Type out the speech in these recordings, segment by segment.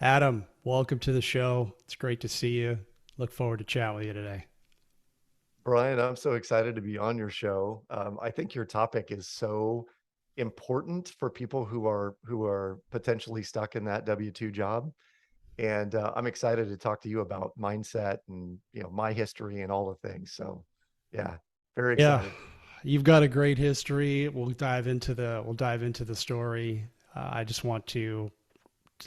Adam, welcome to the show. It's great to see you. Look forward to chatting with you today. Brian, I'm so excited to be on your show. I think your topic is so important for people who are potentially stuck in that W-2 job, and I'm excited to talk to you about mindset and my history and all the things. So, yeah, very Yeah, excited. you've got a great history. We'll dive into the story. I just want to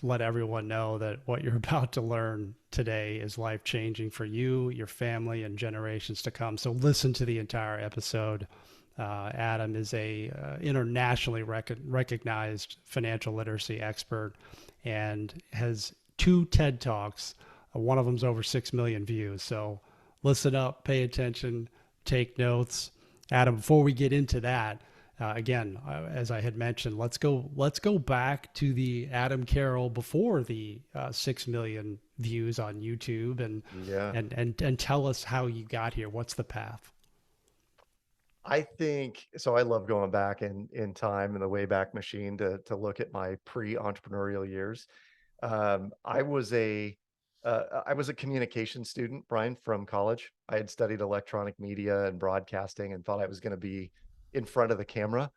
let everyone know that what you're about to learn today is life changing for you, your family, and generations to come. So listen to the entire episode. Adam is a internationally recognized financial literacy expert and has two TED Talks. One of them's over 6 million views. So listen up, pay attention, take notes. Adam, before we get into that, again, as I had mentioned, let's go back to the Adam Carroll before the 6 million views on YouTube, and Yeah, and tell us how you got here. What's the path? I think so. I love going back in time in the Wayback Machine to look at my pre-entrepreneurial years. I was a communication student, Brian, from college. I had studied electronic media and broadcasting and thought I was going to be in front of the camera.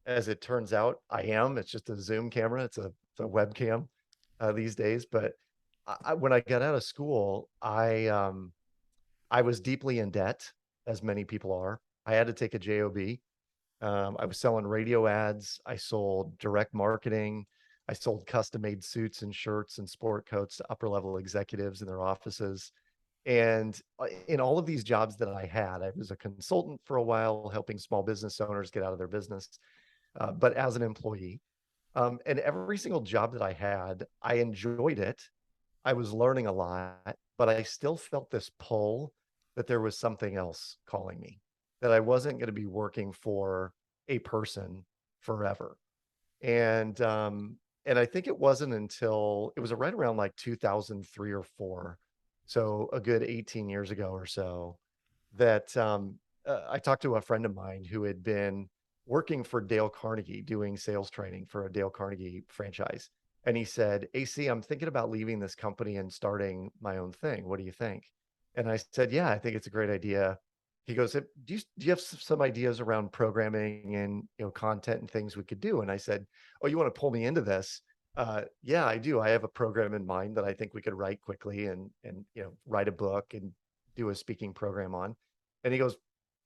As it turns out, I am. It's just a Zoom camera. It's a webcam these days. But when I got out of school, I was deeply in debt, as many people are. I had to take a job. I was selling radio ads. I sold direct marketing. I sold custom made suits and shirts and sport coats to upper level executives in their offices. And in all of these jobs that I had, I was a consultant for a while, helping small business owners get out of their business, but as an employee. And every single job that I had, I enjoyed it. I was learning a lot, but I still felt this pull that there was something else calling me, that I wasn't going to be working for a person forever. And and I think it wasn't until it was right around like 2003 or 4, so a good 18 years ago or so, that I talked to a friend of mine who had been working for Dale Carnegie doing sales training for a Dale Carnegie franchise. And he said, AC, I'm thinking about leaving this company and starting my own thing. What do you think? And I said, yeah, I think it's a great idea. He goes, do you have some ideas around programming and content and things we could do? And I said, oh, you want to pull me into this? Yeah, I do. I have a program in mind that I think we could write quickly and write a book and do a speaking program on. And he goes,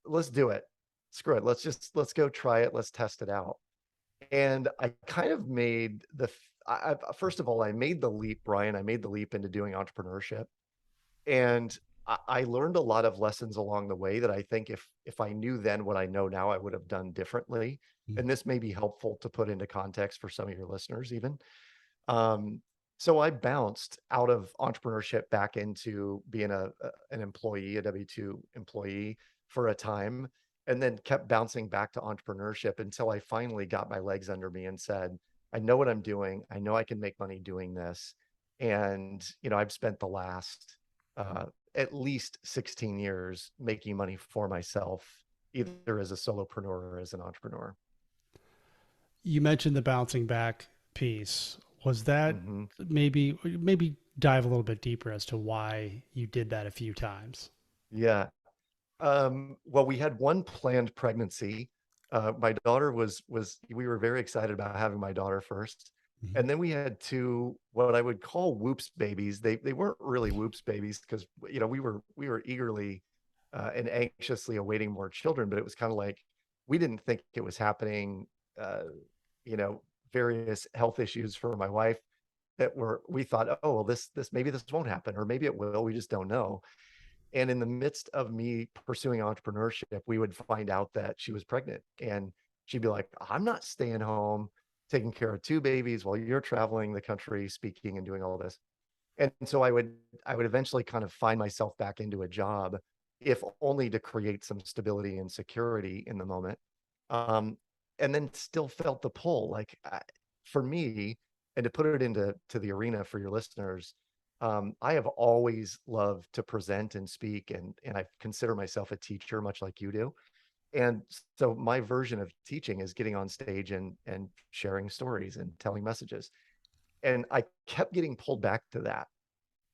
let's do it. Screw it. Let's go try it. Let's test it out. And I kind of made first of all, I made the leap, Brian. I made the leap into doing entrepreneurship. And I learned a lot of lessons along the way that I think if I knew then what I know now, I would have done differently. And this may be helpful to put into context for some of your listeners, even. Um, so I bounced out of entrepreneurship back into being an employee, a W-2 employee for a time, and then kept bouncing back to entrepreneurship until I finally got my legs under me and said, I know what I'm doing. I know I can make money doing this. And, I've spent the last uh, at least 16 years making money for myself, either as a solopreneur or as an entrepreneur. You mentioned the bouncing back piece. Was that hmm maybe dive a little bit deeper as to why you did that a few times? Yeah. Well, we had one planned pregnancy. My daughter was we were very excited about having my daughter first. Mhm. And then we had two what I would call whoops babies. They weren't really whoops babies because we were eagerly and anxiously awaiting more children, but it was kind of like we didn't think it was happening. Uh, you know, Various health issues for my wife that were we thought, oh well, this maybe this won't happen, or maybe it will. We just don't know. And in the midst of me pursuing entrepreneurship, we would find out that she was pregnant. And she'd be like, I'm not staying home taking care of two babies while you're traveling the country, speaking and doing all this. And so I would eventually kind of find myself back into a job, if only to create some stability and security in the moment. Um, and then still felt the pull. For me, and to put it into the arena for your listeners, I have always loved to present and speak, and I consider myself a teacher, much like you do. And so my version of teaching is getting on stage and sharing stories and telling messages. And I kept getting pulled back to that.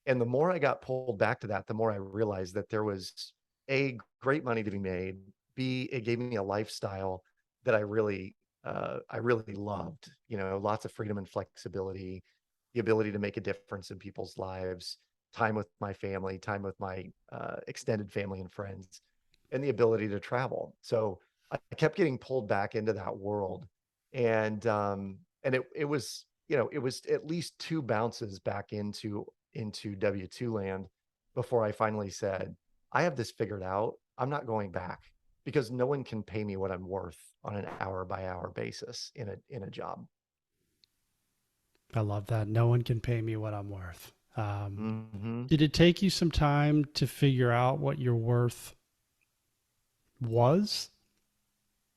And the more I got pulled back to that, the more I realized that there was A, great money to be made. B, it gave me a lifestyle that I really loved, you know, lots of freedom and flexibility, the ability to make a difference in people's lives, time with my family, time with my extended family and friends, and the ability to travel. So I kept getting pulled back into that world. And it was, you know, it was at least two bounces back into W2 land before I finally said, I have this figured out. I'm not going back because no one can pay me what I'm worth on an hour by hour basis in a job. I love that. No one can pay me what I'm worth. Hmm. Did it take you some time to figure out what your worth was?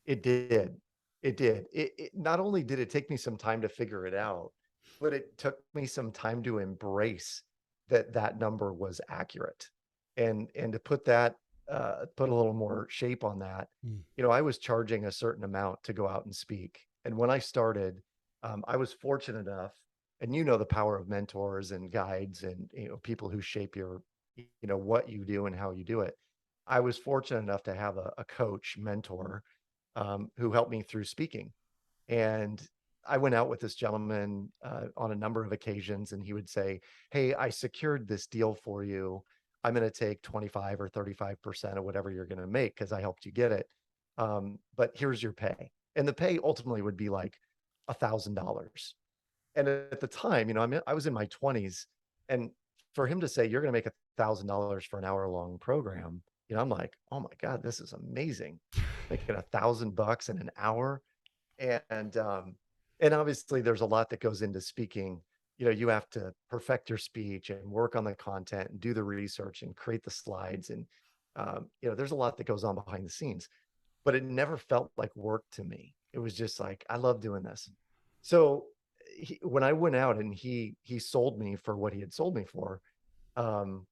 It did. It did. It not only did it take me some time to figure it out, but it took me some time to embrace that that number was accurate. And to put that put a little more shape on that, Mm. you know, I was charging a certain amount to go out and speak. And when I started, I was fortunate enough, and you know the power of mentors and guides and you know people who shape your, you know, what you do and how you do it. I was fortunate enough to have a coach mentor who helped me through speaking. And I went out with this gentleman on a number of occasions, and he would say, "Hey, I secured this deal for you. I'm going to take 25 or 35% of whatever you're going to make because I helped you get it. But here's your pay." And the pay ultimately would be like $1,000. And at the time, you know, I was in my 20s, and for him to say, "You're going to make $1,000 for an hour long program," you know, I'm like, "Oh my God, this is amazing." Making $1,000 in an hour. And and obviously there's a lot that goes into speaking. You know, you have to perfect your speech and work on the content and do the research and create the slides. And you know, there's a lot that goes on behind the scenes, but it never felt like work to me. It was just like, I love doing this. So when I went out and he sold me for what he had sold me for,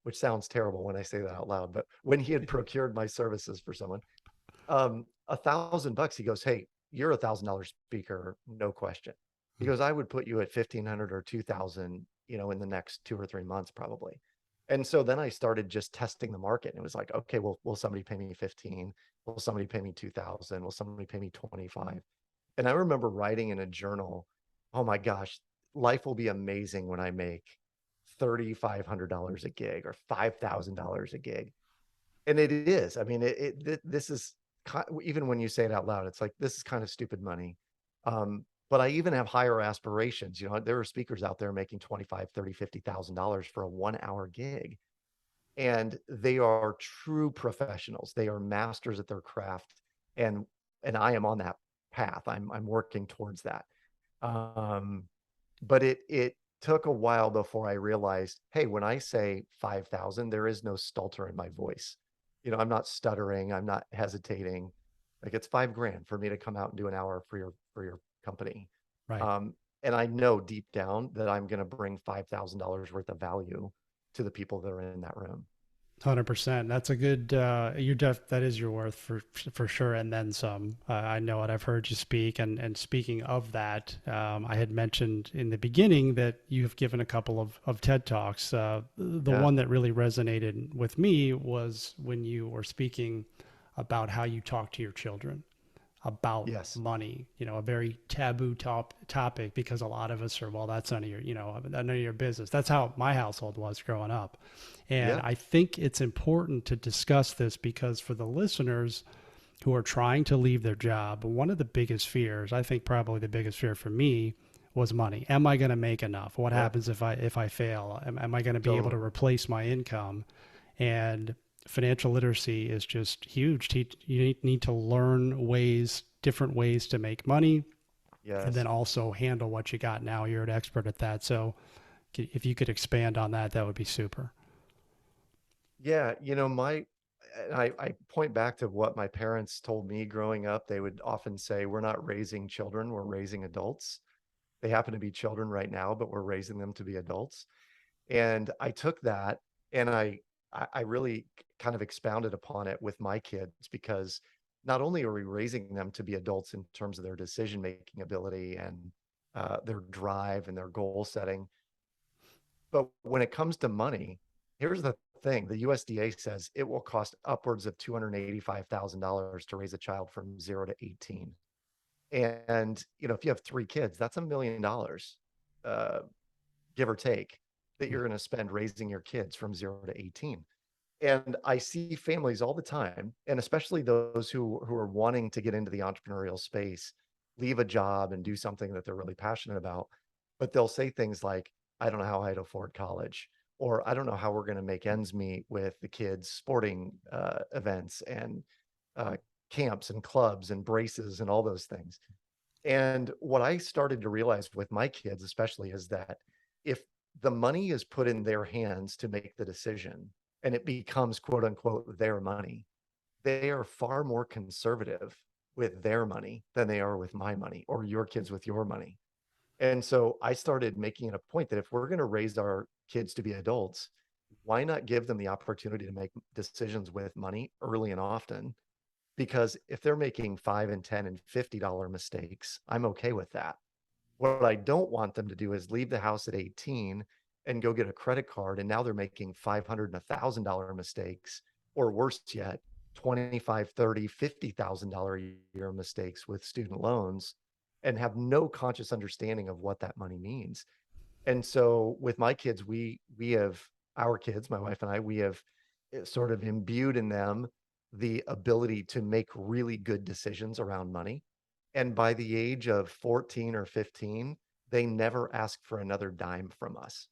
which sounds terrible when I say that out loud, but when he had procured my services for someone, $1,000, he goes, "Hey, you're $1,000 speaker, no question." He goes, "I would put you at 1,500 or 2,000, you know, in the next 2 or 3 months, probably." And so then I started just testing the market. And it was like, okay, well, will somebody pay me 15? Will somebody pay me 2,000? Will somebody pay me 25? And I remember writing in a journal, oh my gosh, life will be amazing when I make $3,500 a gig or $5,000 a gig. And it is. I mean, this is even when you say it out loud, it's like this is kind of stupid money. But I even have higher aspirations. You know, there are speakers out there making 25, 30, $50,000 for a 1 hour gig. And they are true professionals. They are masters at their craft. And and I am on that path. I'm working towards that. Um, but it took a while before I realized, hey, when I say 5,000, there is no stulter in my voice. You know, I'm not stuttering, I'm not hesitating. Like it's 5 grand for me to come out and do an hour for your company. Right. Um, and I know deep down that I'm going to bring $5,000 worth of value to the people that are in that room. 100%. That's a good. That is your worth for sure, and then some. I know it. I've heard you speak, and speaking of that, I had mentioned in the beginning that you've given a couple of TED talks. The Yeah. one that really resonated with me was when you were speaking about how you talk to your children about Yes. money, you know, a very taboo topic because a lot of us are, well, that's none of your, you know, none of your business. That's how my household was growing up. And Yeah. I think it's important to discuss this because for the listeners who are trying to leave their job, one of the biggest fears, I think probably the biggest fear for me was money. Am I going to make enough? What Yeah. happens if I fail? Am I going to be able to Totally. replace my income? And financial literacy is just huge. You need to learn different ways to make money, and then Yes. also handle what you got now. You're an expert at that. So if you could expand on that, that would be super. Yeah, you know, I point back to what my parents told me growing up. They would often say, "We're not raising children, we're raising adults." They happen to be children right now, but we're raising them to be adults. And I took that and I really kind of expounded upon it with my kids because not only are we raising them to be adults in terms of their decision making ability and their drive and their goal setting. But when it comes to money, here's the thing. The USDA says it will cost upwards of $285,000 to raise a child from 0 to 18. And, if you have 3 kids, that's $1 million, uh, give or take, that you're gonna spend raising your kids from 0 to 18. And I see families all the time, and especially those who are wanting to get into the entrepreneurial space, leave a job and do something that they're really passionate about, but they'll say things like, "I don't know how I'd afford college," or "I don't know how we're gonna make ends meet with the kids' sporting, events and, uh, camps and clubs and braces and all those things." And what I started to realize with my kids especially is that if the money is put in their hands to make the decision and it becomes quote unquote their money, they are far more conservative with their money than they are with my money or your kids with your money. And so I started making it a point that if we're going to raise our kids to be adults, why not give them the opportunity to make decisions with money early and often? Because if they're making 5 and 10 and $50 mistakes, I'm okay with that. What I don't want them to do is leave the house at 18 and go get a credit card, and now they're making 500 and $1,000 mistakes, or worse yet, 25, 30, $50,000 a year mistakes with student loans and have no conscious understanding of what that money means. And so with my kids, we have our kids, my wife and I, we have sort of imbued in them the ability to make really good decisions around money. And by the age of 14 or 15, they never ask for another dime from us.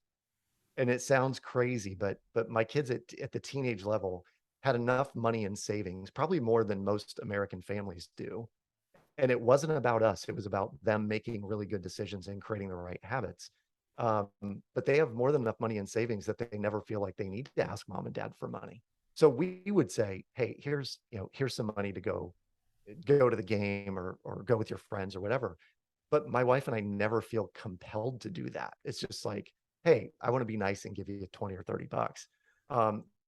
And it sounds crazy, but my kids at the teenage level had enough money in savings, probably more than most American families do. And it wasn't about us. It was about them making really good decisions and creating the right habits. But they have more than enough money in savings that they never feel like they need to ask mom and dad for money. So we would say, "Hey, here's some money to go to the game or go with your friends or whatever." But my wife and I never feel compelled to do that. It's just like, "Hey, I want to be nice and give you 20 or 30 bucks."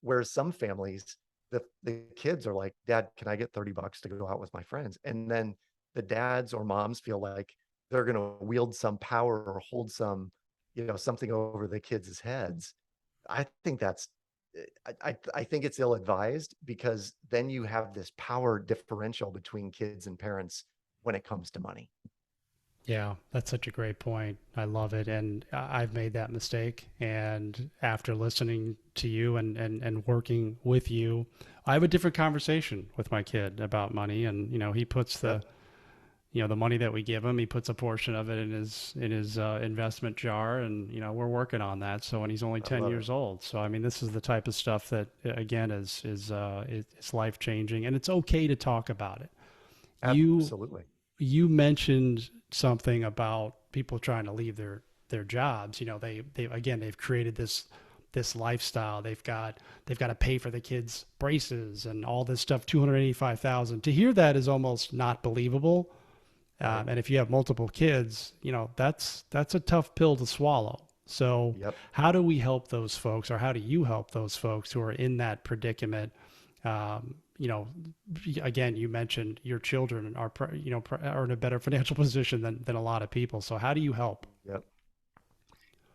Whereas some families, the kids are like, "Dad, can I get 30 bucks to go out with my friends?" And then the dads or moms feel like they're going to wield some power or hold something over the kids' heads. I think that's I think it's ill advised because then you have this power differential between kids and parents when it comes to money. Yeah, that's such a great point. I love it. And I've made that mistake. And after listening to you and working with you, I have a different conversation with my kid about money. And, he puts Yep, the money that we give him, he puts a portion of it in his investment jar. And, we're working on that. So when he's only I 10 love it. years old. So, I mean, this is the type of stuff that, again, it's life changing. And it's okay to talk about it. You Absolutely. you mentioned something about people trying to leave their jobs. They've created this lifestyle. They've got to pay for the kids' braces and all this stuff. 285,000. To hear that is almost not believable. Right. And if you have multiple kids, that's a tough pill to swallow. So, Yep. how do we help those folks, or how do you help those folks who are in that predicament? Um, you know, Again, you mentioned your children are in a better financial position than a lot of people. So, how do you help? Yep.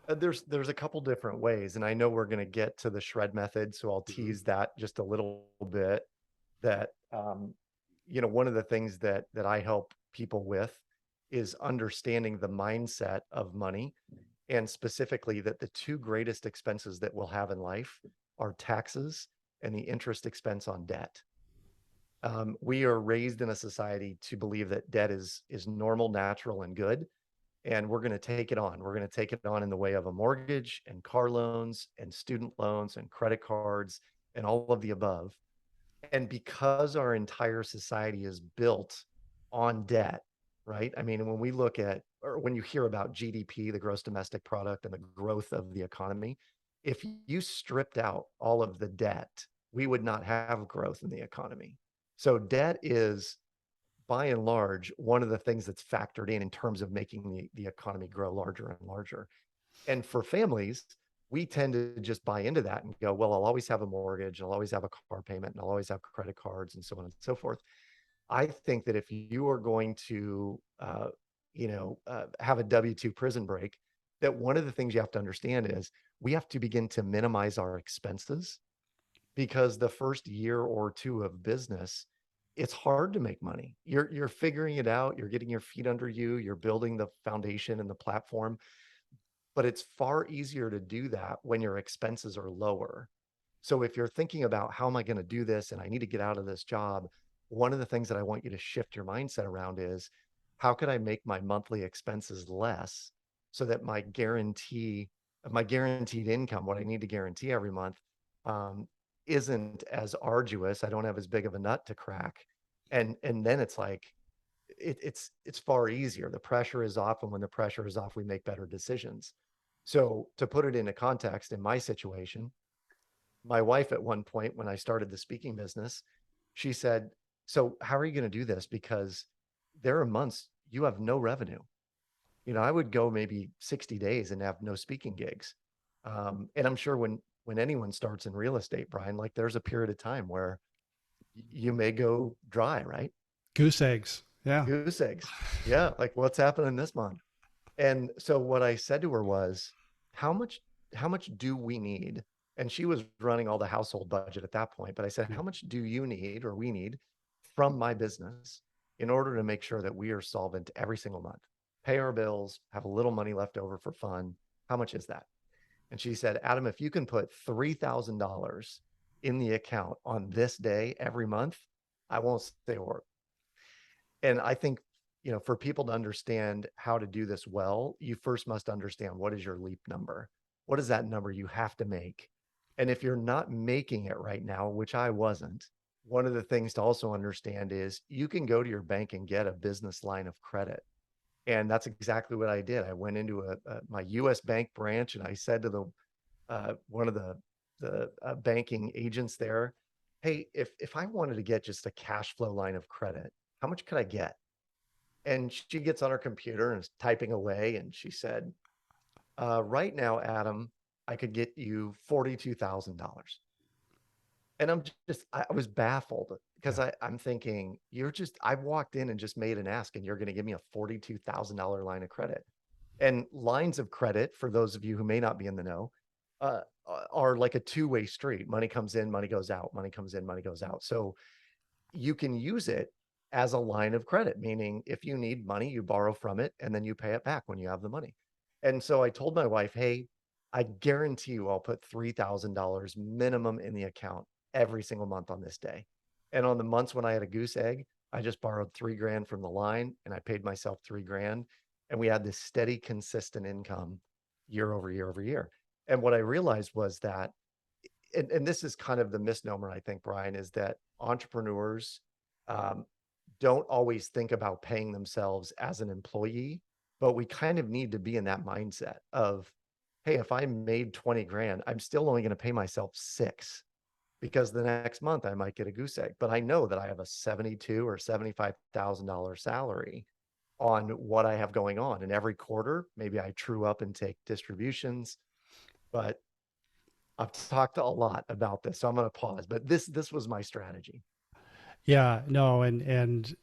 There's a couple different ways, and I know we're going to get to the shred method, so I'll Mhm. tease that just a little bit. That one of the things that I help people with is understanding the mindset of money, and specifically that the two greatest expenses that we'll have in life are taxes and the interest expense on debt. We are raised in a society to believe that debt is normal, natural, and good, and we're going to take it on. We're going to take it on in the way of a mortgage and car loans and student loans and credit cards and all of the above. And because our entire society is built on debt, right? I mean, when we look at, or when you hear about GDP, the gross domestic product, and the growth of the economy, if you stripped out all of the debt, we would not have growth in the economy. So debt is by and large one of the things that's factored in terms of making the economy grow larger and larger. And for families, we tend to just buy into that and go, well, I'll always have a mortgage, I'll always have a car payment, and I'll always have credit cards and so on and so forth. I think that if you are going to have a W-2 prison break, that one of the things you have to understand is we have to begin to minimize our expenses, because the first year or two of business, it's hard to make money. You're figuring it out, you're getting your feet under you, you're building the foundation and the platform, but it's far easier to do that when your expenses are lower. So if you're thinking about how am I going to do this and I need to get out of this job, one of the things that I want you to shift your mindset around is how could I make my monthly expenses less so that my guaranteed income, what I need to guarantee every month, um, isn't as arduous. I don't have as big of a nut to crack. And then it's like it's far easier. The pressure is off, and when the pressure is off, we make better decisions. So to put it into context, in my situation, my wife at one point when I started the speaking business, she said, "So how are you going to do this? Because there are months you have no revenue." I would go maybe 60 days and have no speaking gigs. And I'm sure when anyone starts in real estate, Brian, like there's a period of time where you may go dry, right? Goose eggs. Yeah. Goose eggs. Yeah, like what's happening this month? And so what I said to her was, "How much how much do we need?" And she was running all the household budget at that point, but I said, Yeah. "How much do you need or we need from my business in order to make sure that we are solvent every single month? Pay our bills, have a little money left over for fun. How much is that?" And she said, "Adam, if you can put $3,000 in the account on this day every month, I won't say a word." And I think, for people to understand how to do this well, you first must understand what is your leap number? What is that number you have to make? And if you're not making it right now, which I wasn't, one of the things to also understand is you can go to your bank and get a business line of credit. And that's exactly what I did. I went into my US bank branch and I said to the one of the banking agents there, "Hey, if I wanted to get just a cash flow line of credit, how much could I get?" And she gets on her computer and is typing away, and she said, "Right now, Adam, I could get you $42,000." And I was baffled because Yeah. I'm thinking, I've walked in and just made an ask, and you're going to give me a $42,000 line of credit. And lines of credit, for those of you who may not be in the know, are like a two-way street. Money comes in, money goes out, money comes in, money goes out. So you can use it as a line of credit, meaning if you need money, you borrow from it and then you pay it back when you have the money. And so I told my wife, "Hey, I guarantee you I'll put $3,000 minimum in the account every single month on this day." And on the months when I had a goose egg, I just borrowed 3 grand from the line and I paid myself 3 grand. And we had this steady, consistent income year over year over year. And what I realized was that, and this is kind of the misnomer, I think, Brian, is that entrepreneurs um, don't always think about paying themselves as an employee, but we kind of need to be in that mindset of, hey, if I made 20 grand, I'm still only going to pay myself six, because the next month I might get a goose egg. But I know that I have a 72 or $75,000 salary on what I have going on. And every quarter, maybe I true up and take distributions. But I've talked a lot about this, so I'm going to pause. But this was my strategy. Yeah. No. And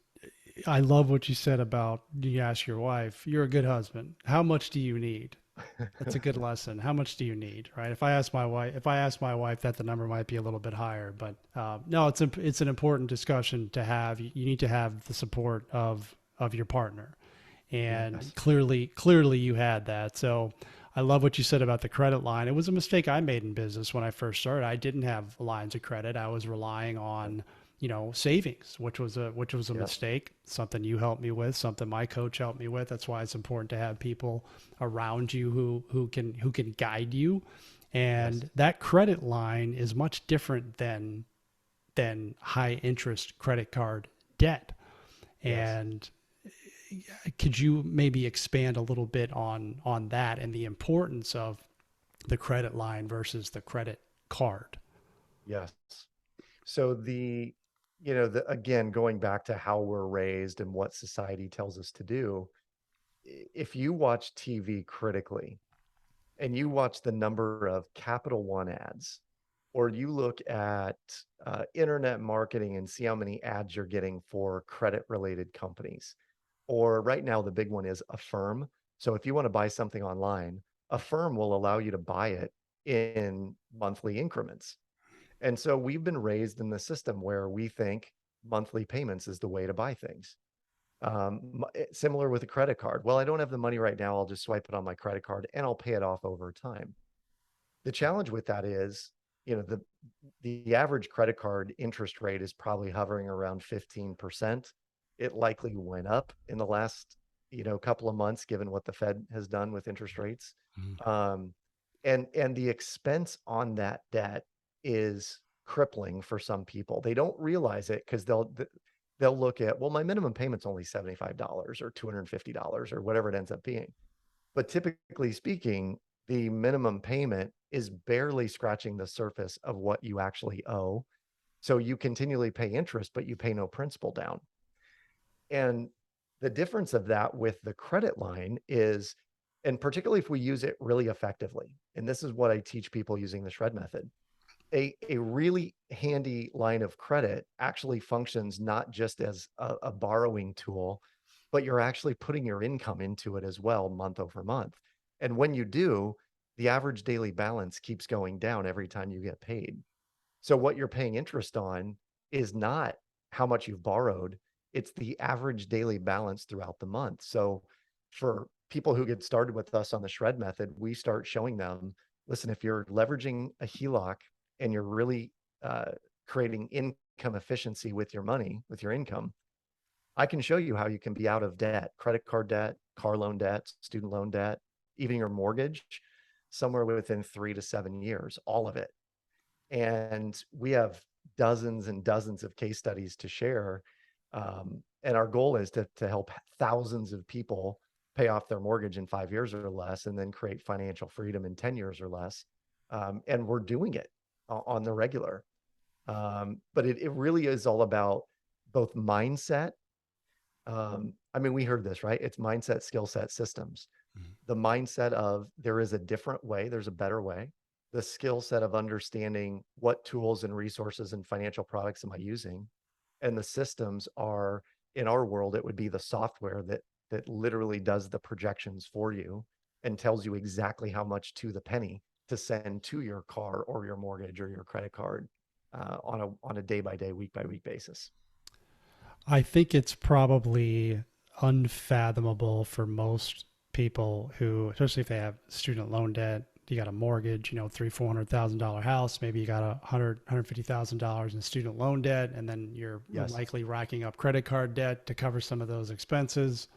I love what you said about you ask your wife, you're a good husband. How much do you need? That's a good lesson. How much do you need, right? If I ask my wife that, the number might be a little bit higher, but no, it's an important discussion to have. You need to have the support of your partner, and Yes. clearly you had that. So I love what you said about the credit line. It was a mistake I made in business when I first started. I didn't have lines of credit. I was relying Yep. on savings, which was a Yes. mistake. Something you helped me with, something my coach helped me with. That's why it's important to have people around you who can guide you. Yes. And that credit line is much different than high interest credit card debt. Yes. And could you maybe expand a little bit on that and the importance of the credit line versus the credit card? Yes. So again, going back to how we're raised and what society tells us to do, if you watch TV critically and you watch the number of Capital One ads, or you look at internet marketing and see how many ads you're getting for credit related companies, Or right now, the big one is Affirm. So if you want to buy something online, Affirm will allow you to buy it in monthly increments. And so we've been raised in the system where we think monthly payments is the way to buy things. Similar with a credit card. Well, I don't have the money right now. I'll just swipe it on my credit card and I'll pay it off over time. The challenge with that is, the average credit card interest rate is probably hovering around 15%. It likely went up in the last, couple of months, given what the Fed has done with interest rates. Mhm. Um, and the expense on that debt is crippling for some people. They don't realize it because they'll look at, well, my minimum payment's only $75 or $250 or whatever it ends up being. But typically speaking, the minimum payment is barely scratching the surface of what you actually owe. So you continually pay interest, but you pay no principal down. And the difference of that with the credit line is, and particularly if we use it really effectively, and this is what I teach people using the shred method, a really handy line of credit actually functions not just as a borrowing tool, but you're actually putting your income into it as well, month over month. And when you do, the average daily balance keeps going down every time you get paid. So what you're paying interest on is not how much you've borrowed, it's the average daily balance throughout the month. So for people who get started with us on the shred method, we start showing them, listen, if you're leveraging a HELOC and you're really creating income efficiency with your money, with your income, I can show you how you can be out of debt, credit card debt, car loan debt, student loan debt, even your mortgage, somewhere within 3 to 7 years, all of it. And we have dozens and dozens of case studies to share. And our goal is to help thousands of people pay off their mortgage in 5 years or less, and then create financial freedom in 10 years or less. And we're doing it on the regular. But it really is all about both mindset. I mean, we heard this, right? It's mindset, skill set, systems. Mhm. The mindset of there is a different way, there's a better way. The skill set of understanding what tools and resources and financial products am I using. And the systems are, in our world, it would be the software that literally does the projections for you and tells you exactly how much to the penny to send to your car or your mortgage or your credit card on a day by day, week by week basis. I think it's probably unfathomable for most people who, especially if they have student loan debt, you got a mortgage, three, $400,000 house, maybe you got $150,000 in student loan debt, and then you're Yes. likely racking up credit card debt to cover some of those expenses,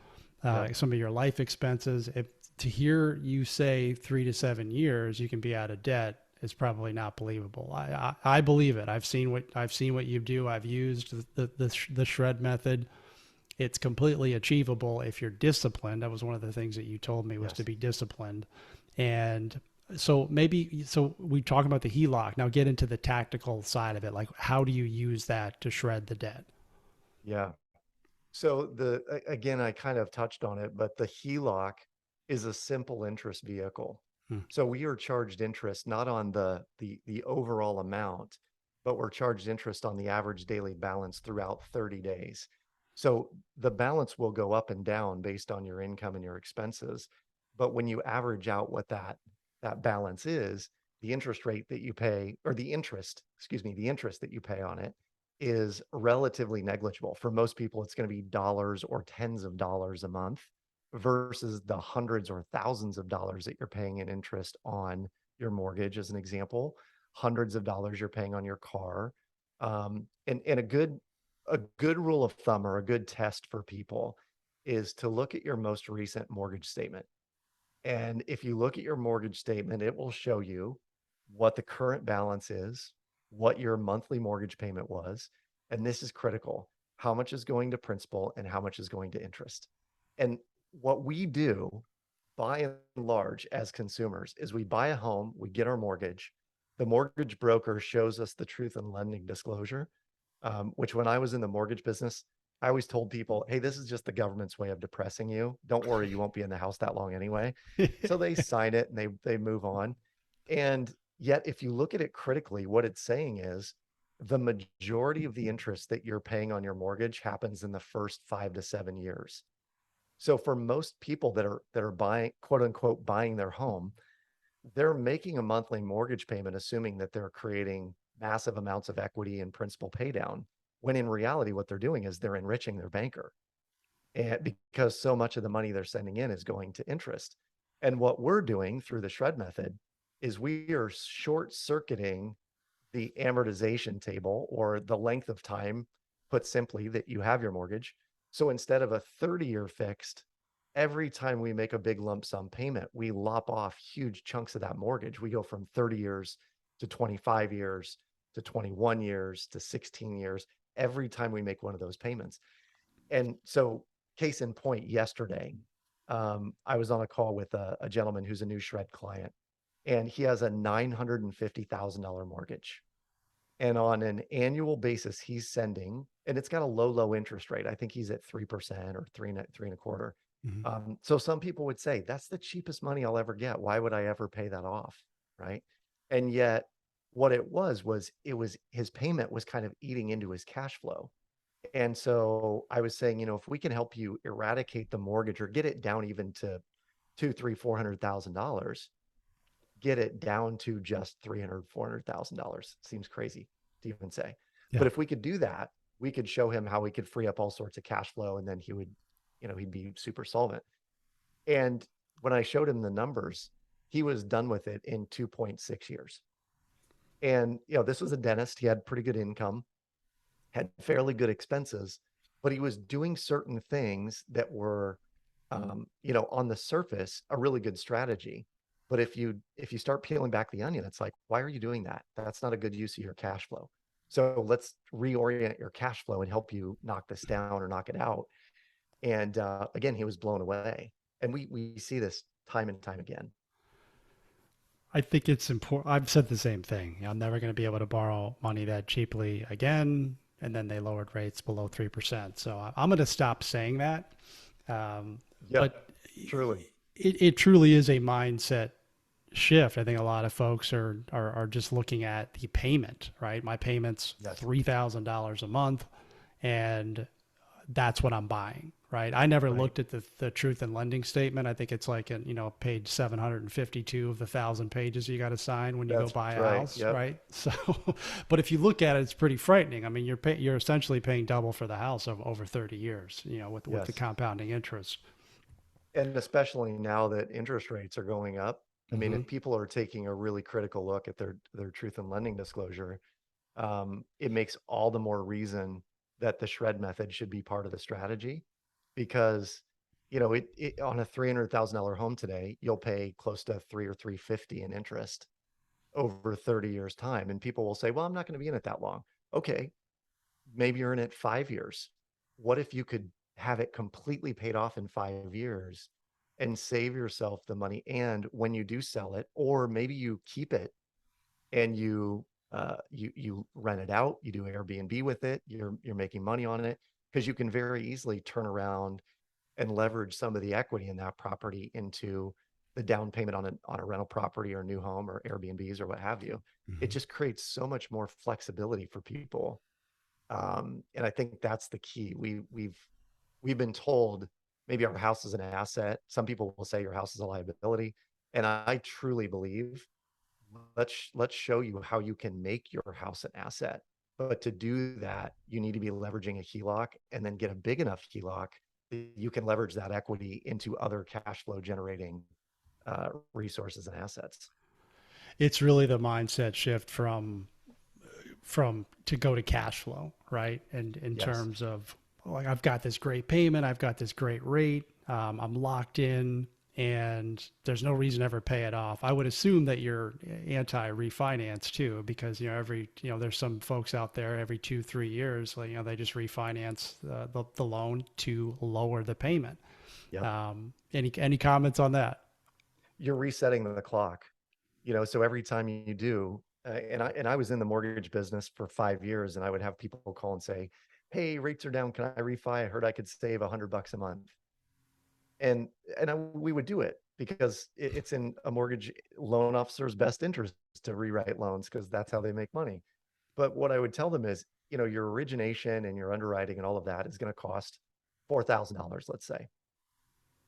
Yep. some of your life expenses. To hear you say 3 to 7 years you can be out of debt is probably not believable. I believe it. I've seen what you do. I've used the shred method. It's completely achievable if you're disciplined. That was one of the things that you told me, was to Yes. be disciplined. And so we talk about the HELOC. Now get into the tactical side of it. Like, how do you use that to shred the debt? Yeah. So again, I kind of touched on it, but the HELOC is a simple interest vehicle. Hmm. So we are charged interest not on the overall amount, but we're charged interest on the average daily balance throughout 30 days. So the balance will go up and down based on your income and your expenses. But when you average out what that balance is, the interest rate that you pay, or the interest, excuse me, the interest that you pay on it is relatively negligible. For most people, it's going to be dollars or tens of dollars a month versus the hundreds or thousands of dollars that you're paying in interest on your mortgage, as an example, hundreds of dollars you're paying on your car. And a good rule of thumb, or a good test for people, is to look at your most recent mortgage statement. And if you look at your mortgage statement, it will show you what the current balance is, what your monthly mortgage payment was. And this is critical: how much is going to principal and how much is going to interest. And what we do by and large as consumers is we buy a home, we get our mortgage. The mortgage broker shows us the truth in lending disclosure, which when I was in the mortgage business, I always told people, hey, this is just the government's way of depressing you. Don't worry, you won't be in the house that long anyway. So they sign it and they move on. And yet, if you look at it critically, what it's saying is the majority of the interest that you're paying on your mortgage happens in the first 5 to 7 years. So for most people that are buying, quote unquote, buying their home, they're making a monthly mortgage payment, assuming that they're creating massive amounts of equity and principal pay down. When in reality, what they're doing is they're enriching their banker. And because so much of the money they're sending in is going to interest. And what we're doing through the shred method is we are short circuiting the amortization table, or the length of time, put simply, that you have your mortgage. So instead of a 30-year fixed, every time we make a big lump sum payment, we lop off huge chunks of that mortgage. We go from 30 years to 25 years to 21 years to 16 years every time we make one of those payments. And so, case in point, yesterday, I was on a call with a gentleman who's a new shred client, and he has a $950,000 mortgage. And on an annual basis, he's sending, and it's got a low interest rate. I think he's at 3% or three and a quarter. Mhm. So some people would say that's the cheapest money I'll ever get. Why would I ever pay that off? Right. And yet what it was his payment was kind of eating into his cash flow. And so I was saying, if we can help you eradicate the mortgage or get it down even to two, three, $400,000, get it down to just 300, $400,000. Seems crazy to even say. Yeah. But if we could do that, we could show him how we could free up all sorts of cash flow, and then he would, he'd be super solvent. And when I showed him the numbers, he was done with it in 2.6 years. And, this was a dentist. He had pretty good income, had fairly good expenses, but he was doing certain things that were, on the surface, a really good strategy. But if you start peeling back the onion, it's like, why are you doing that? That's not a good use of your cash flow. So let's reorient your cash flow and help you knock this down or knock it out. And again, he was blown away. And we see this time and time again. I think it's important. I've said the same thing. I'm never going to be able to borrow money that cheaply again. And then they lowered rates below 3%. So I'm going to stop saying that. Yep, But truly. it truly is a mindset shift. I think a lot of folks are just looking at the payment, right? My payment's Yes. $3,000 a month, and that's what I'm buying, right? I never Right. looked at the truth in lending statement. I think it's like page 752 of the 1,000 pages you got to sign when you go That's buy a right. house, Yep. right? So, but if you look at it, it's pretty frightening. I mean, you're essentially paying double for the house over 30 years, with the Yes. compounding interest. And especially now that interest rates are going up. I mean, Hmm. if people are taking a really critical look at their truth in lending disclosure, it makes all the more reason that the shred method should be part of the strategy, because it on a $300,000 home today, you'll pay close to 3 or 350 in interest over 30 years time. And people will say, well, I'm not going to be in it that long. Okay, maybe you're in it 5 years. What if you could have it completely paid off in 5 years and save yourself the money? And when you do sell it, or maybe you keep it and you rent it out, you do Airbnb with it, you're making money on it, because you can very easily turn around and leverage some of the equity in that property into the down payment on a rental property or new home or Airbnbs or what have you. It Hmm. just creates so much more flexibility for people. And I think that's the key. We've been told maybe our house is an asset. Some people will say your house is a liability, and I truly believe, let's show you how you can make your house an asset. But to do that, you need to be leveraging a HELOC, and then get a big enough HELOC that you can leverage that equity into other cash flow generating resources and assets. It's really the mindset shift from to go to cash flow, right? And in Yes. terms of like, I've got this great payment, I've got this great rate, I'm locked in, and there's no reason to ever pay it off. I would assume that you're anti refinance too, because there's some folks out there every 2-3 years, like, they just refinance the loan to lower the payment. Yep. Any comments on that? You're resetting the clock. So every time you do, and I was in the mortgage business for 5 years, and I would have people call and say, hey, rates are down, can I refi? I heard I could save $100 a month. And we would do it because it's in a mortgage loan officer's best interest to rewrite loans, because that's how they make money. But what I would tell them is, your origination and your underwriting and all of that is going to cost $4,000, let's say.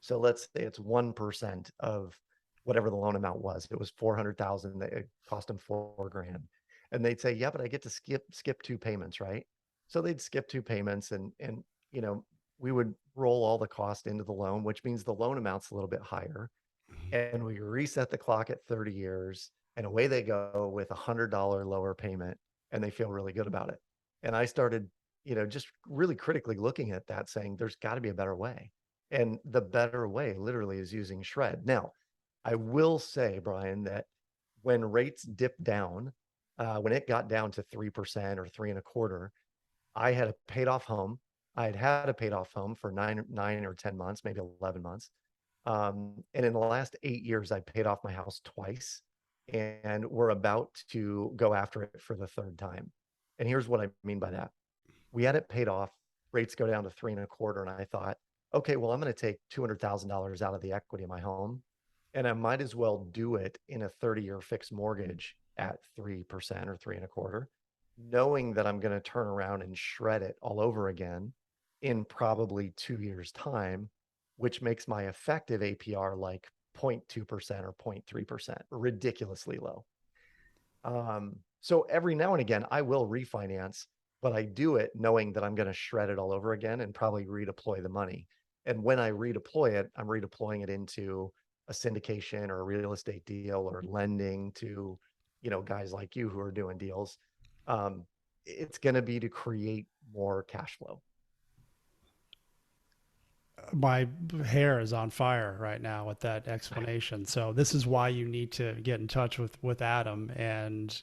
So let's say it's 1% of whatever the loan amount was. It was 400,000. It cost them 4 grand. And they'd say, yeah, but I get to skip 2 payments, right? So they'd skip 2 payments and, you know, we would roll all the cost into the loan, which means the loan amount's a little bit higher. And we reset the clock at 30 years and away they go with $100 lower payment and they feel really good about it. And I started, just really critically looking at that saying there's got to be a better way. And the better way literally is using Shred. Now, I will say, Brian, that when rates dipped down, when it got down to 3% or three and a quarter, I had a paid off home. I had had a paid off home for nine or 10 months, maybe 11 months. And in the last 8 years, I paid off my house twice, and we're about to go after it for the third time. And here's what I mean by that. We had it paid off, rates go down to three and a quarter. And I thought, okay, well, I'm going to take $200,000 out of the equity of my home, and I might as well do it in a 30-year fixed mortgage at 3% or three and a quarter, knowing that I'm going to turn around and shred it all over again in probably 2 years' time, which makes my effective APR like 0.2% or 0.3%, ridiculously low. So every now and again, I will refinance, but I do it knowing that I'm going to shred it all over again and probably redeploy the money. And when I redeploy it, I'm redeploying it into a syndication or a real estate deal or lending to, guys like you who are doing deals. It's going to be to create more cash flow. My hair is on fire right now with that explanation. So this is why you need to get in touch with Adam and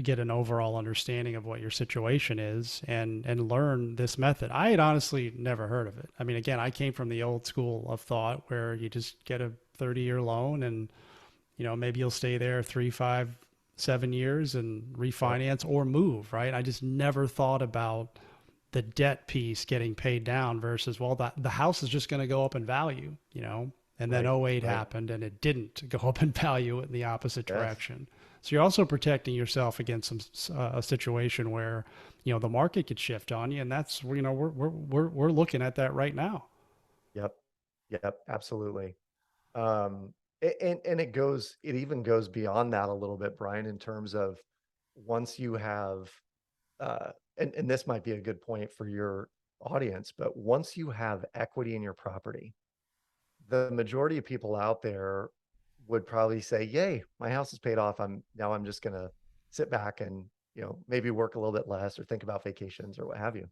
get an overall understanding of what your situation is and learn this method. I had honestly never heard of it. I mean, again, I came from the old school of thought where you just get a 30-year loan and maybe you'll stay there 3, 5, 7 years and Yep. refinance or move, right? I just never thought about the debt piece getting paid down versus, well, the house is just going to go up in value, and then Right. '08 Right. happened and it didn't go up in value in the opposite Yes. direction. So you're also protecting yourself against a situation where, the market could shift on you. And that's, we're looking at that right now. Yep. Yep. Absolutely. Um, and it even goes beyond that a little bit, Brian, in terms of once you have, and this might be a good point for your audience, but once you have equity in your property, the majority of people out there would probably say, yay, my house is paid off. I'm just going to sit back and, maybe work a little bit less or think about vacations or what have you.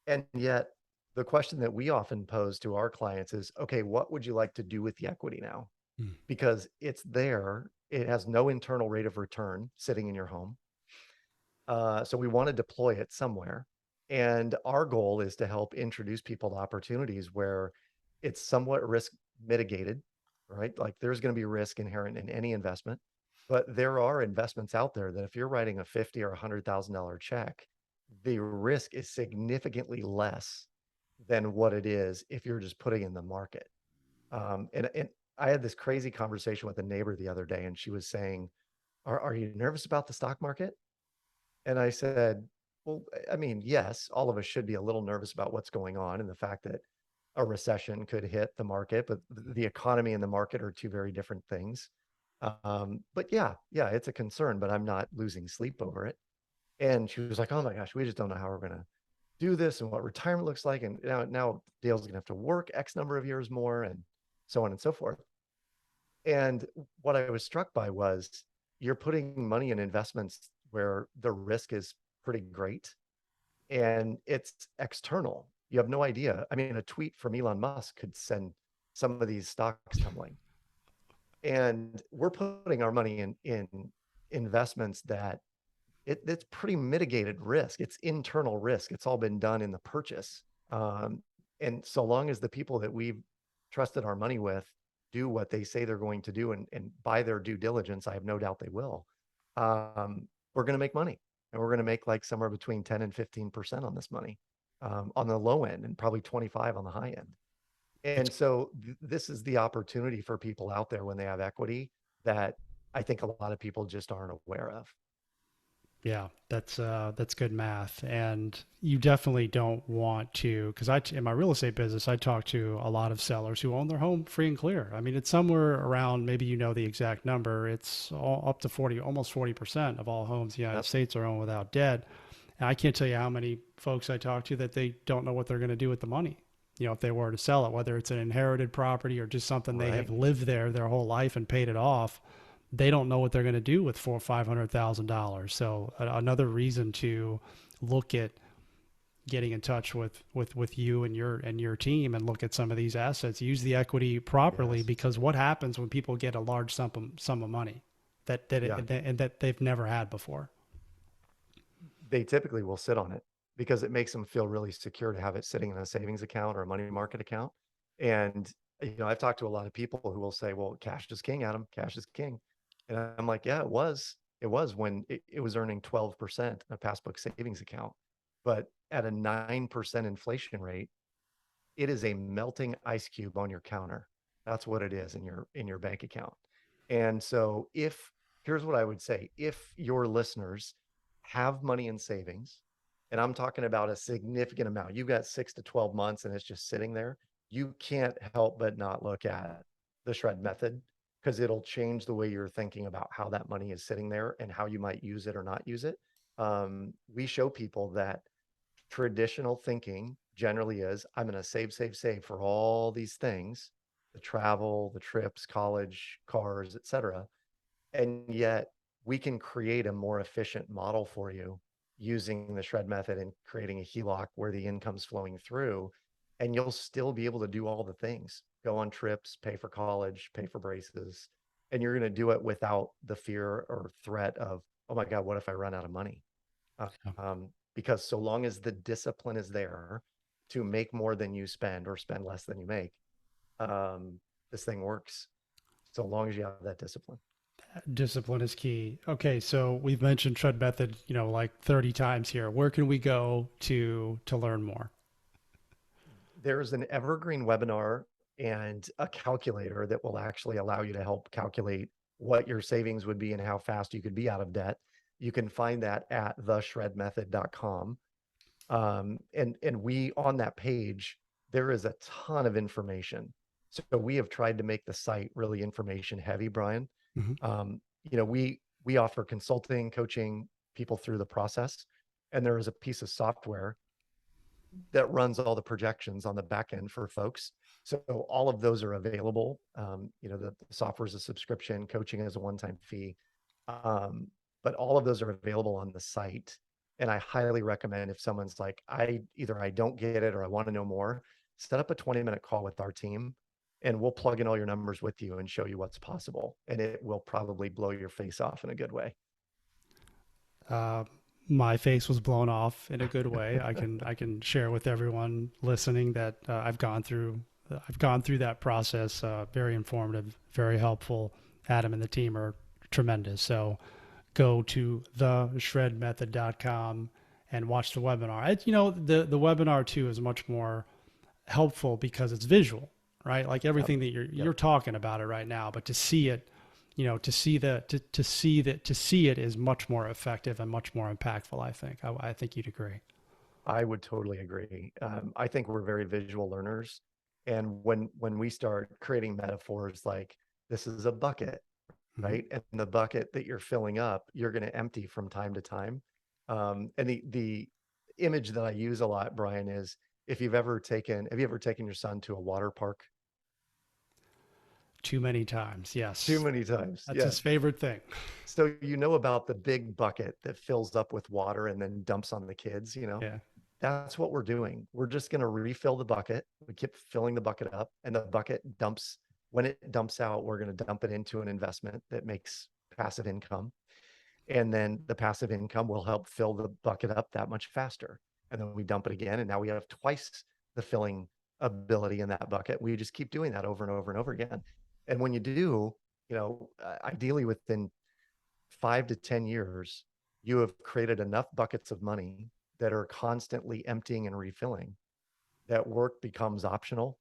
And yet the question that we often pose to our clients is, okay, what would you like to do with the equity now? Mm. Because it's there. It has no internal rate of return sitting in your home. So we want to deploy it somewhere. And our goal is to help introduce people to opportunities where it's somewhat risk mitigated, right? Like there's going to be risk inherent in any investment, but there are investments out there that if you're writing a 50 or $100,000 check, the risk is significantly less than what it is if you're just putting in the market. And I had this crazy conversation with a neighbor the other day, and she was saying, are you nervous about the stock market? And I said, well, I mean, yes, all of us should be a little nervous about what's going on and the fact that a recession could hit the market, but the economy and the market are two very different things. But yeah, it's a concern, but I'm not losing sleep over it. And she was like, oh my gosh, we just don't know how we're going to do this and what retirement looks like. And now Dale's going to have to work X number of years more and so on and so forth. And what I was struck by was you're putting money in investments where the risk is pretty great and it's external. You have no idea. I mean, a tweet from Elon Musk could send some of these stocks tumbling. And we're putting our money in investments that it's pretty mitigated risk. It's internal risk. It's all been done in the purchase. And so long as the people that we've trusted our money with do what they say they're going to do and by their due diligence, I have no doubt they will. We're going to make money, and we're going to make like somewhere between 10 and 15% on this money, on the low end and probably 25 on the high end. It's And so this is the opportunity for people out there when they have equity that I think a lot of people just aren't aware of. Yeah, that's good math, and you definitely don't want to, because in my real estate business, I talk to a lot of sellers who own their home free and clear. I mean, it's somewhere around, maybe you know the exact number. It's all up to 40, almost 40% of all homes in the United Yep. States are owned without debt. And I can't tell you how many folks I talk to that they don't know what they're going to do with the money. You know, if they were to sell it, whether it's an inherited property or just something they have Right. lived there their whole life and paid it off, they don't know what they're going to do with four or $500,000. So another reason to look at getting in touch with you and your team and look at some of these assets. Use the equity properly, Yes. because what happens when people get a large sum of money Yeah. and that they've never had before? They typically will sit on it because it makes them feel really secure to have it sitting in a savings account or a money market account. And, I've talked to a lot of people who will say, well, cash is king, Adam, cash is king. And I'm like, yeah, it was. It was when it was earning 12% in a passbook savings account. But at a 9% inflation rate, it is a melting ice cube on your counter. That's what it is in your bank account. And so if here's what I would say, if your listeners have money in savings, and I'm talking about a significant amount, you've got 6 to 12 months and it's just sitting there, you can't help but not look at the shred method because it'll change the way you're thinking about how that money is sitting there and how you might use it or not use it. We show people that traditional thinking generally is I'm going to save, save, save for all these things, the travel, the trips, college, cars, etc. And yet we can create a more efficient model for you using the shred method and creating a HELOC where the income's flowing through. And you'll still be able to do all the things, go on trips, pay for college, pay for braces. And you're going to do it without the fear or threat of, oh my God, what if I run out of money? Uh, because so long as the discipline is there to make more than you spend or spend less than you make, this thing works. So long as you have that discipline. Discipline is key. Okay, so we've mentioned Tread Method, like 30 times here. Where can we go to learn more? There's an evergreen webinar and a calculator that will actually allow you to help calculate what your savings would be and how fast you could be out of debt. You can find that at theshredmethod.com. And we on that page, there is a ton of information. So we have tried to make the site really information heavy, Brian. Hmm. We offer consulting, coaching people through the process, and there is a piece of software that runs all the projections on the back end for folks. So all of those are available. The software is a subscription, coaching is a one-time fee, but all of those are available on the site. And I highly recommend if someone's like, I don't get it or I want to know more, set up a 20-minute call with our team and we'll plug in all your numbers with you and show you what's possible. And it will probably blow your face off in a good way. Uh, my face was blown off in a good way. I can share with everyone listening that I've gone through that process. Very informative, very helpful. Adam and the team are tremendous. So go to theshredmethod.com and watch the webinar. The webinar too is much more helpful because it's visual, right? Like Yep. everything that Yep. you're talking about it right now, but to see it, to see it is much more effective and much more impactful. I think you'd agree. I would totally agree. I think we're very visual learners, and when we start creating metaphors like this is a bucket, Hmm. right? And the bucket that you're filling up, you're going to empty from time to time. And the image that I use a lot, Brian, is if have you ever taken your son to a water park? Too many times, Too yes. many times. That's Yeah. his favorite thing. So you know about the big bucket that fills up with water and then dumps on the kids, Yeah. That's what we're doing. We're just going to refill the bucket. We keep filling the bucket up, and the bucket dumps. When it dumps out, we're going to dump it into an investment that makes passive income. And then the passive income will help fill the bucket up that much faster. And then we dump it again. And now we have twice the filling ability in that bucket. We just keep doing that over and over and over again. And when you do, ideally within 5 to 10 years, you have created enough buckets of money that are constantly emptying and refilling that work becomes optional.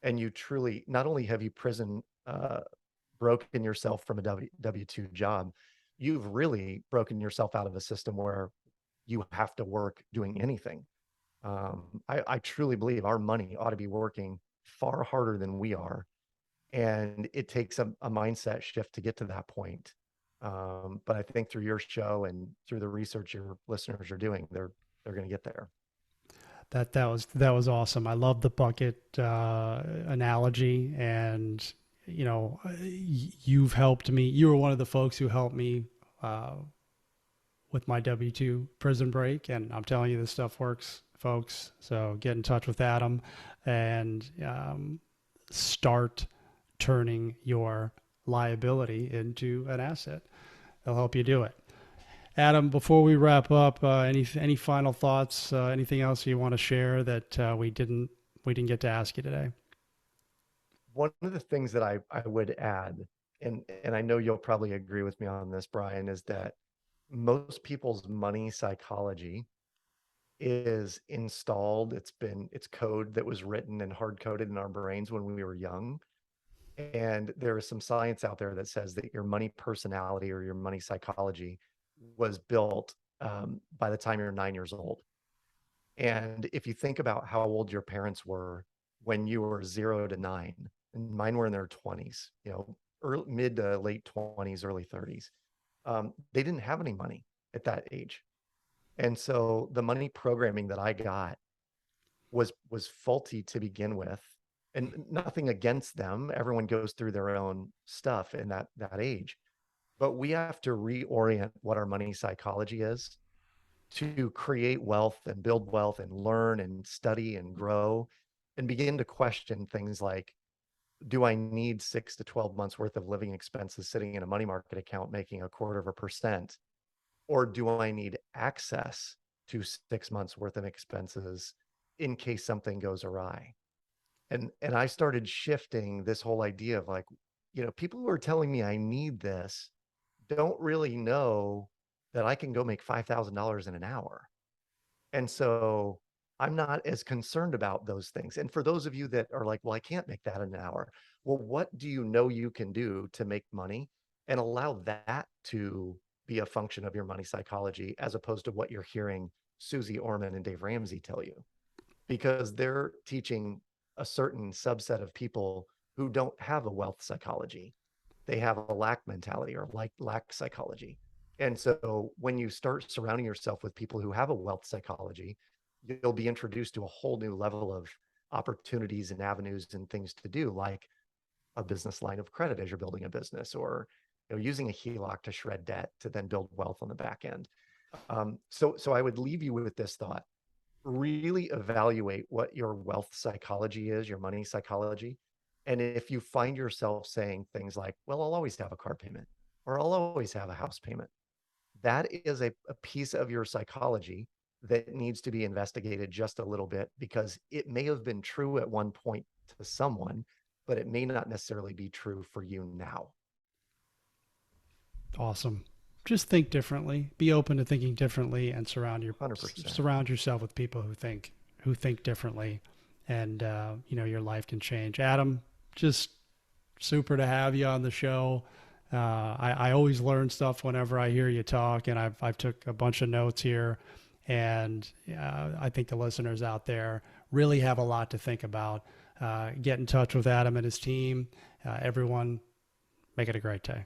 And you truly, not only have you broken yourself from a W 2 job, you've really broken yourself out of a system where you have to work doing anything. I truly believe our money ought to be working far harder than we are. And it takes a mindset shift to get to that point. But I think through your show and through the research your listeners are doing, they're going to get there. That was awesome. I love the bucket analogy, and you've helped me. You were one of the folks who helped me uh, with my W-2 prison break, and I'm telling you, this stuff works, folks. So get in touch with Adam and start turning your liability into an asset. They'll help you do it. Adam, before we wrap up, any final thoughts? Anything else you want to share that we didn't get to ask you today? One of the things that I would add, and I know you'll probably agree with me on this, Brian, is that most people's money psychology is installed. It's code that was written and hard coded in our brains when we were young. And there is some science out there that says that your money personality or your money psychology was built by the time you're 9 years old. And if you think about how old your parents were when you were 0 to 9, and mine were in their 20s, mid to late 20s, early 30s, they didn't have any money at that age. And so the money programming that I got was faulty to begin with, and nothing against them. Everyone goes through their own stuff in that age, but we have to reorient what our money psychology is to create wealth and build wealth and learn and study and grow and begin to question things like, do I need 6 to 12 months worth of living expenses sitting in a money market account making 1/4%? Or do I need access to 6 months worth of expenses in case something goes awry? And I started shifting this whole idea of like, people who are telling me I need this don't really know that I can go make $5,000 in an hour. And so I'm not as concerned about those things. And for those of you that are like, well, I can't make that in an hour. Well, what do you know you can do to make money and allow that to be a function of your money psychology as opposed to what you're hearing Susie Orman and Dave Ramsey tell you? Because they're teaching a certain subset of people who don't have a wealth psychology. They have a lack mentality or like lack psychology. And so when you start surrounding yourself with people who have a wealth psychology, you'll be introduced to a whole new level of opportunities and avenues and things to do, like a business line of credit as you're building a business, or using a HELOC to shred debt to then build wealth on the back end. So I would leave you with this thought: really evaluate what your wealth psychology is, your money psychology. And if you find yourself saying things like, well, I'll always have a car payment or I'll always have a house payment, that is a piece of your psychology that needs to be investigated just a little bit, because it may have been true at one point to someone, but it may not necessarily be true for you now. Awesome. Just think differently. Be open to thinking differently, and 100%. surround yourself with people who think differently, and your life can change. Adam, just super to have you on the show. I always learn stuff whenever I hear you talk, and I've took a bunch of notes here, and I think the listeners out there really have a lot to think about. Get in touch with Adam and his team. Everyone, make it a great day.